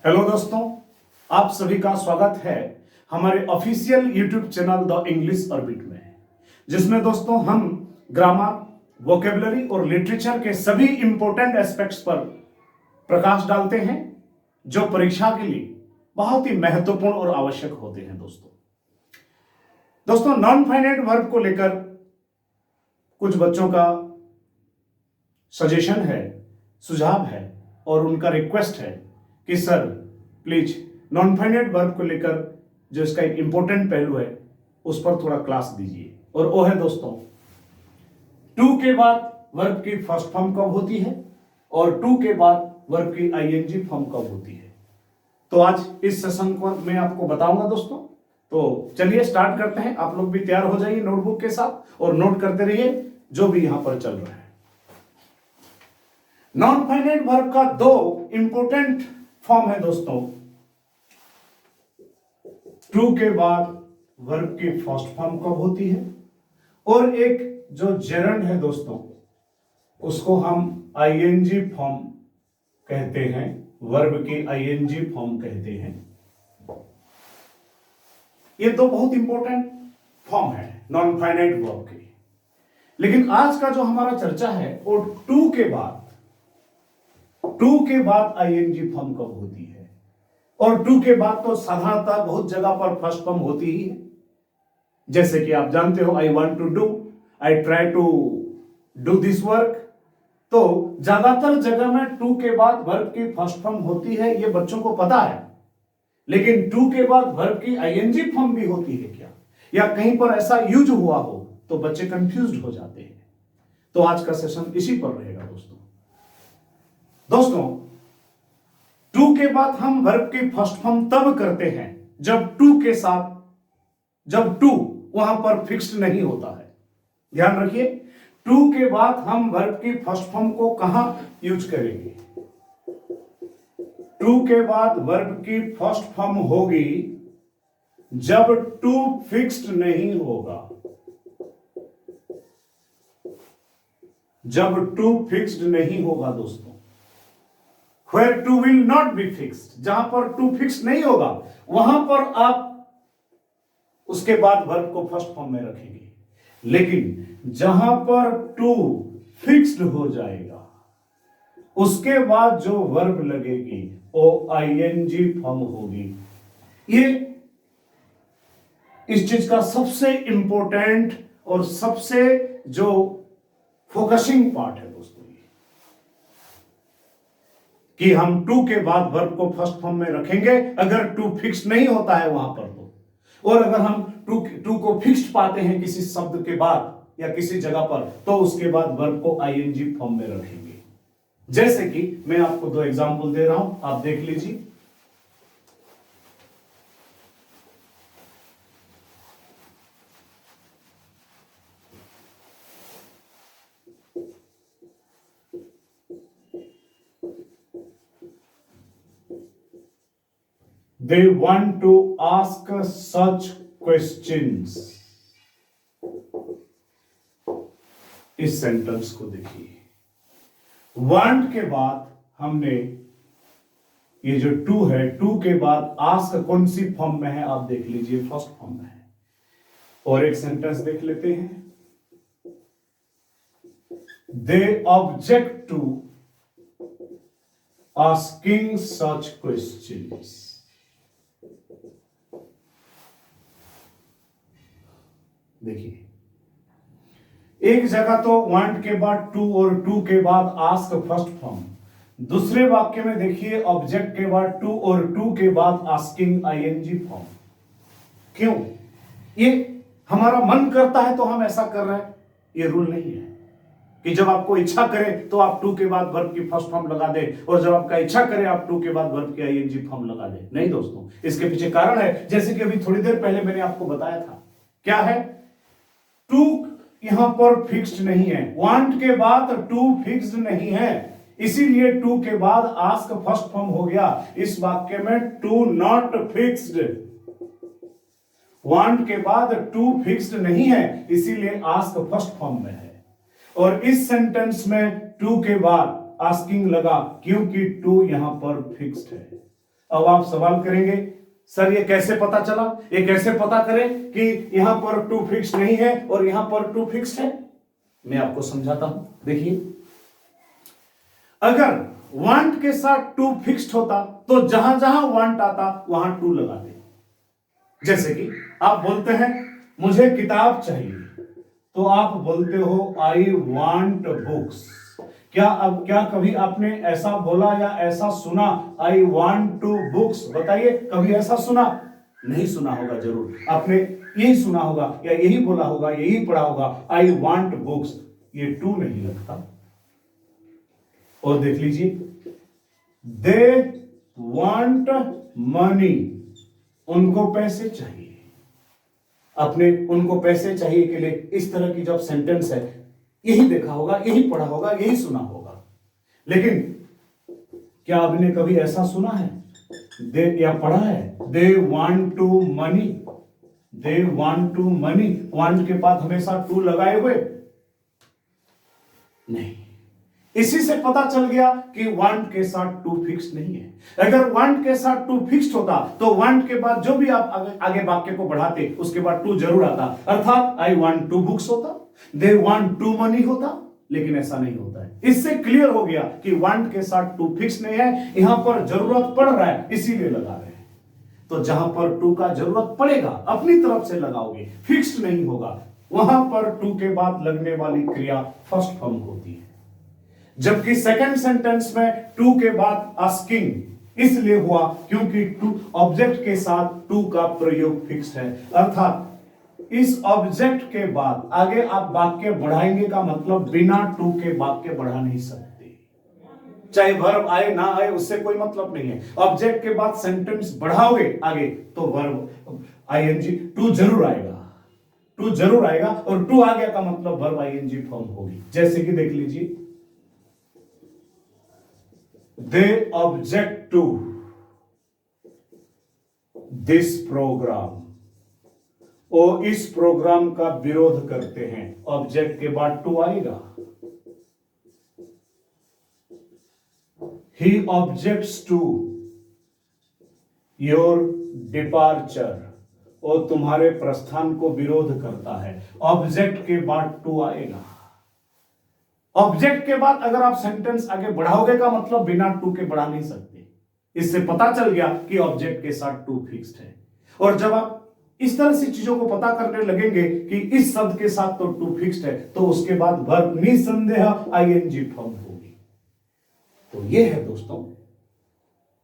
Hello दोस्तों, आप सभी का स्वागत है हमारे official YouTube channel the English orbit में, जिसमें दोस्तों हम ग्रामर, वोकेबलरी और लिटरेचर के सभी इंपॉर्टेंट एस्पेक्ट्स पर प्रकाश डालते हैं जो परीक्षा के लिए बहुत ही महत्वपूर्ण और आवश्यक होते हैं। दोस्तों नॉन फाइनाइट वर्ब को लेकर कुछ बच्चों का सजेशन है, सुझाव है और उनका रिक्वेस्ट है कि sir please non finite verb को लेकर जो इसका एक इंपॉर्टेंट पहलू है उस पर थोड़ा क्लास दीजिए। और वो है दोस्तों, टू के बाद वर्ब की फर्स्ट फॉर्म कब होती है और टू के बाद वर्ब की आईएनजी फॉर्म कब होती है। तो आज इस सेशन को मैं आपको बताऊंगा दोस्तों। तो चलिए स्टार्ट करते हैं। आप लोग भी तैयार हो जाइए नोटबुक के साथ और नोट करते रहिए जो भी यहां पर चल रहा है। नॉन फाइनाइट वर्ब का दो इंपॉर्टेंट फॉर्म है दोस्तों। टू के बाद वर्ब की फर्स्ट फॉर्म कब होती है और एक जो जेरंड है दोस्तों उसको हम आईएनजी फॉर्म कहते हैं, वर्ब की आईएनजी फॉर्म कहते हैं। ये दो बहुत इंपॉर्टेंट फॉर्म है नॉन फाइनाइट वर्ब की। लेकिन आज का जो हमारा चर्चा है वो टू के बाद आईएनजी फॉर्म कब होती है। और टू के बाद तो साधारणतः बहुत जगह पर फर्स्ट फॉर्म होती ही है। जैसे कि आप जानते हो, I want to do, I try to do this work. तो ज्यादातर जगह में टू के बाद वर्ब की फर्स्ट फॉर्म होती है, ये बच्चों को पता है। लेकिन टू के बाद वर्ब की आईएनजी फॉर्म भी होती है क्या, या कहीं पर ऐसा यूज हुआ हो तो बच्चे कंफ्यूज्ड हो जाते हैं। तो आज का सेशन इसी पर रहेगा दोस्तों। टू के बाद हम वर्ब की फर्स्ट फॉर्म तब करते हैं जब टू वहां पर फिक्स्ड नहीं होता है। ध्यान रखिए, टू के बाद हम वर्ब की फर्स्ट फॉर्म को कहां यूज करेंगे। टू के बाद वर्ब की फर्स्ट फॉर्म होगी जब टू फिक्स्ड नहीं होगा। जब टू फिक्स्ड नहीं होगा दोस्तों, where to will not be fixed, जहां पर टू फिक्स नहीं होगा वहां पर आप उसके बाद वर्ब को फर्स्ट फॉर्म में रखेंगे। लेकिन जहां पर टू फिक्स्ड हो जाएगा उसके बाद जो वर्ब लगेगी वो आईएनजी फॉर्म होगी। ये इस चीज का सबसे इंपॉर्टेंट और सबसे जो फोकसिंग पार्ट है दोस्तों, कि हम टू के बाद वर्ब को फर्स्ट फॉर्म में रखेंगे अगर टू फिक्स नहीं होता है वहां पर तो। और अगर हम टू को फिक्स्ड पाते हैं किसी शब्द के बाद या किसी जगह पर तो उसके बाद वर्ब को आईएनजी फॉर्म में रखेंगे। जैसे कि मैं आपको दो एग्जांपल दे रहा हूं, आप देख लीजिए। They want to ask such questions। इस सेंटेंस को देखिए, want के बाद हमने ये जो टू है, टू के बाद आस्क कौन सी फॉर्म में है आप देख लीजिए, फर्स्ट फॉर्म में है। और एक सेंटेंस देख लेते हैं, they object to asking such questions। देखिए, एक जगह तो वांट के बाद टू और टू के बाद आस्क फर्स्ट फॉर्म, दूसरे वाक्य में देखिए ऑब्जेक्ट के बाद टू और टू के बाद आस्किंग आईएनजी फॉर्म। क्यों? ये हमारा मन करता है तो हम ऐसा कर रहे हैं, ये रूल नहीं है कि जब आपको इच्छा करे तो आप टू के बाद वर्ब की फर्स्ट फॉर्म लगा दे और जब आपका इच्छा करे आप टू के बाद वर्ब की आईएनजी फॉर्म लगा दे। नहीं दोस्तों, इसके पीछे कारण है, जैसे कि अभी थोड़ी देर पहले मैंने आपको बताया था। क्या है? टू यहां पर फिक्स्ड नहीं है, वांट के बाद टू फिक्स्ड नहीं है, इसीलिए टू के बाद आस्क फर्स्ट फॉर्म हो गया। इस वाक्य में टू नॉट फिक्स्ड, वांट के बाद टू फिक्स्ड नहीं है इसीलिए आस्क फर्स्ट फॉर्म में है। और इस सेंटेंस में टू के बाद आस्किंग लगा क्योंकि टू यहां पर फिक्स्ड है। अब आप सवाल करेंगे सर ये कैसे पता चला, ये कैसे पता करें कि यहां पर टू फिक्स नहीं है और यहां पर टू फिक्स है। मैं आपको समझाता हूं। देखिए, अगर वांट के साथ टू फिक्स्ड होता तो जहां जहां वांट आता वहां टू लगाते। जैसे कि आप बोलते हैं मुझे किताब चाहिए, तो आप बोलते हो आई वांट बुक्स। क्या कभी आपने ऐसा बोला या ऐसा सुना आई वांट टू बुक्स? बताइए, कभी ऐसा सुना? नहीं सुना होगा। जरूर आपने यही सुना होगा या यही बोला होगा, यही पढ़ा होगा, आई वांट बुक्स। ये टू नहीं लगता। और देख लीजिए, दे वांट मनी, उनको पैसे चाहिए। अपने उनको पैसे चाहिए के लिए इस तरह की जब सेंटेंस है, यही देखा होगा, यही पढ़ा होगा, यही सुना होगा। लेकिन क्या आपने कभी ऐसा सुना है दे या पढ़ा है they want to money? They want to money, want के बाद हमेशा टू लगाए हुए नहीं। इसी से पता चल गया कि वांट के साथ टू फिक्स नहीं है। अगर वांट के साथ टू फिक्स्ड होता तो वांट के बाद जो भी आप आगे वाक्य को बढ़ाते उसके बाद टू जरूर आता, अर्थात आई वांट टू बुक्स होता, दे वांट टू मनी होता। लेकिन ऐसा नहीं होता है। इससे क्लियर हो गया कि वांट के साथ टू फिक्स नहीं है, यहां पर जरूरत पड़ रहा है इसीलिए लगा रहे हैं। तो जहां पर टू का जरूरत पड़ेगा अपनी तरफ से लगाओगे, फिक्स्ड नहीं होगा, वहां पर टू के बाद लगने वाली क्रिया फर्स्ट फॉर्म होती है। जबकि सेकंड सेंटेंस में टू के बाद आस्किंग इसलिए हुआ क्योंकि टू ऑब्जेक्ट के साथ टू का प्रयोग फिक्स्ड है, अर्थात इस ऑब्जेक्ट के बाद आगे आप वाक्य बढ़ाएंगे का मतलब बिना टू के वाक्य बढ़ा नहीं सकते। चाहे वर्ब आए ना आए उससे कोई मतलब नहीं है। ऑब्जेक्ट के बाद सेंटेंस बढ़ाओगे आगे तो वर्ब आईएनजी टू जरूर आएगा, टू जरूर आएगा। और टू आ गया का मतलब वर्ब आईएनजी फॉर्म होगी। जैसे कि देख लीजिए, they object to this program, वो इस प्रोग्राम का विरोध करते हैं। ऑब्जेक्ट के बाद टू आएगा। he objects to your departure, वो तुम्हारे प्रस्थान को विरोध करता है। ऑब्जेक्ट के बाद टू आएगा। ऑब्जेक्ट के बाद अगर आप सेंटेंस आगे बढ़ाओगे का मतलब बिना टू के बढ़ा नहीं सकते। इससे पता चल गया कि ऑब्जेक्ट के साथ टू फिक्स्ड है। और जब आप इस तरह से चीजों को पता करने लगेंगे कि इस शब्द के साथ तो टू फिक्स्ड है, तो उसके बाद वर्ब निसंदेह आईएनजी फॉर्म होगी। तो ये है दोस्तों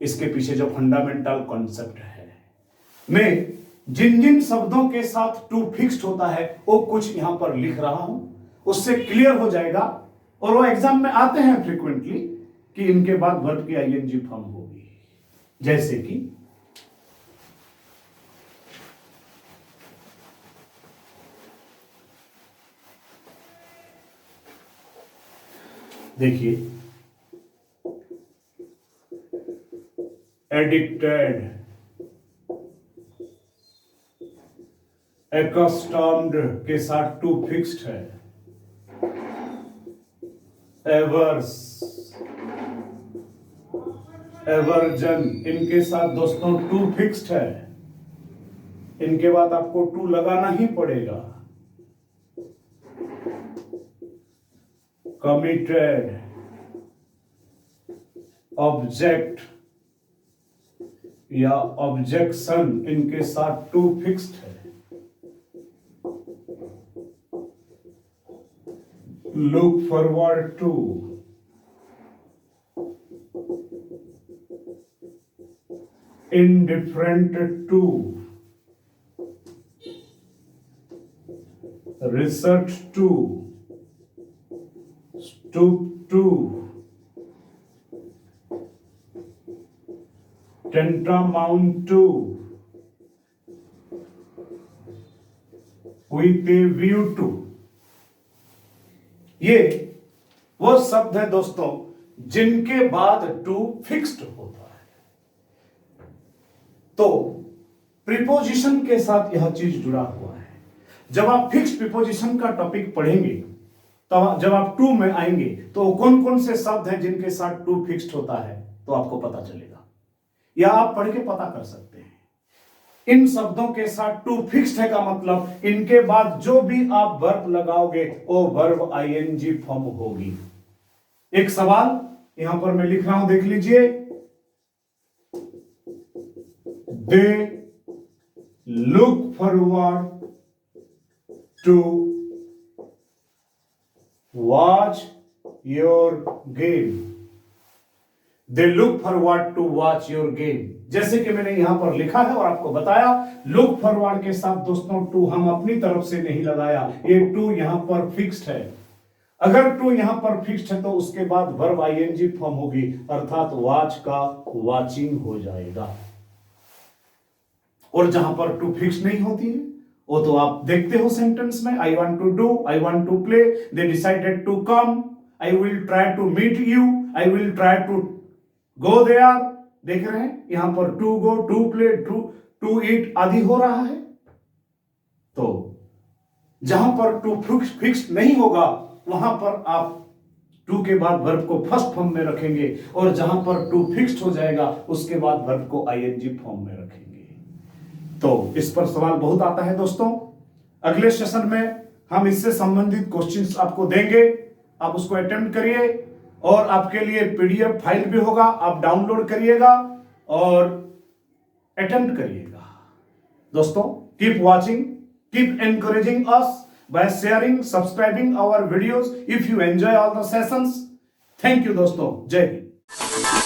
इसके पीछे जो फंडामेंटल कॉन्सेप्ट है। मैं जिन जिन शब्दों के साथ टू फिक्स्ड होता है वो कुछ यहां पर लिख रहा हूं, उससे क्लियर हो जाएगा। और वो एग्जाम में आते हैं फ्रीक्वेंटली कि इनके बाद वर्ब की आईएनजी फॉर्म होगी। जैसे कि देखिए, एडिक्टेड, accustomed के साथ टू फिक्स्ड है। एवर्स, एवर्जन, इनके साथ दोस्तों टू फिक्स्ड है। इनके बाद आपको टू लगाना ही पड़ेगा। कमिटेड, ऑब्जेक्ट या ऑब्जेक्शन, इनके साथ टू फिक्स्ड है। look forward to, indifferent to, research to, stoop to, tantamount to, with a view to। ये वो शब्द है दोस्तों जिनके बाद टू फिक्स्ड होता है। तो प्रीपोजिशन के साथ यह चीज जुड़ा हुआ है। जब आप फिक्स्ड प्रीपोजिशन का टॉपिक पढ़ेंगे, तब जब आप टू में आएंगे तो कौन कौन से शब्द हैं जिनके साथ टू फिक्स्ड होता है तो आपको पता चलेगा। या आप पढ़ के पता कर सकते हैं। इन शब्दों के साथ टू फिक्स्ड है का मतलब इनके बाद जो भी आप वर्ब लगाओगे वो वर्ब आईएनजी फॉर्म होगी। एक सवाल यहां पर मैं लिख रहा हूं, देख लीजिए। They look forward to watch your game. They look forward to watch your game. जैसे कि मैंने यहां पर लिखा है और आपको बताया, लुक फॉरवर्ड के साथ दोस्तों टू हम अपनी तरफ से नहीं लगाया, ये टू यहां पर फिक्स्ड है। अगर टू यहां पर फिक्स्ड है तो उसके बाद वर्ब आईएनजी फॉर्म होगी, अर्थात वॉच का वॉचिंग हो जाएगा। और जहां पर टू फिक्स नहीं होती है वो तो आप देखते हो सेंटेंस में, I want to do, I want to play, they decided to come, I will try to meet you, I will try to go there. देख रहे हैं यहां पर to go, to play, to eat आदि हो रहा है। तो जहां पर टू फिक्स नहीं होगा वहां पर आप टू के बाद वर्ब को फर्स्ट फॉर्म में रखेंगे, और जहां पर टू फिक्स्ड हो जाएगा उसके बाद वर्ब को आईएनजी फॉर्म में रखेंगे। तो इस पर सवाल बहुत आता है दोस्तों। अगले सेशन में हम इससे संबंधित क्वेश्चंस आपको देंगे, आप उसको अटेम्प्ट करिए, और आपके लिए पीडीएफ फाइल भी होगा, आप डाउनलोड करिएगा और अटेम्प्ट करिएगा। दोस्तों keep watching, keep encouraging us by sharing, subscribing our videos if you enjoy all the sessions. Thank you दोस्तों, जय हिंद।